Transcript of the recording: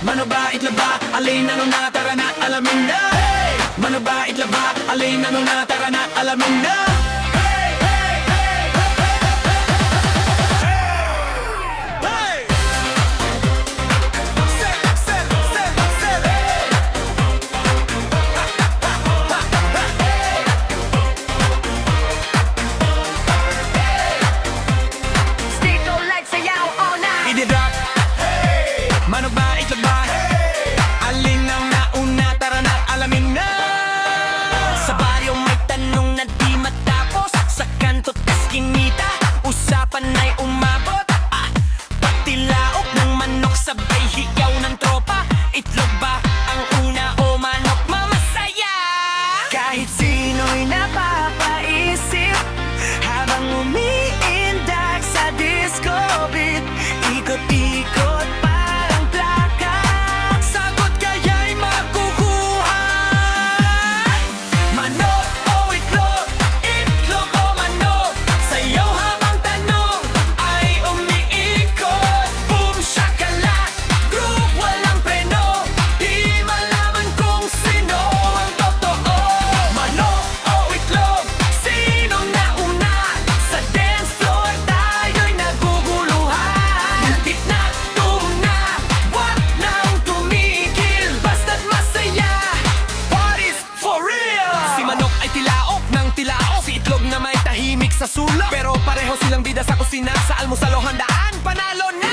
Mano ba itlaba, alin ano na, tara na alamin na. Hey! Mano ba itlaba, alin ano na, tara na alamin na. Hey! Hey! Hey! Hey! Hey! Sel, sel, sel, sel, hey! Stiko like sayaw all night. Ididrop, hey! Mano ba itlaba, hey! Alin ang nauna, tara na alamin na. Sa baryo may tanong na di matapos. Sa kanto't eskinita, usapan ay umabot. Pati laok ng manok sabay hiyaw ng tropa. Itlog ba ang una o manok mamasaya? Kahit sino'y napapaisip habang umiindak sa disco beat. Ikot-ikot parang plaka. Sagot kaya'y makukuha. Manok o itlog, itlog o manok. Sayaw habang tanong ay umiikot. Boom shakalak, groove walang preno. Di malaman kung sino ang totoo. Manok o itlog, sinong nauna? Sa dance floor tayo'y naguguluhan. Muntik na tuna, wag nang tumigil. Basta't masaya, party's for real. Si manok ay tilaok ng tilaok. Si itlog na may tahimik sa sulok. Pero pareho silang bida sa kusina. Sa almusal o handaan, panalo na.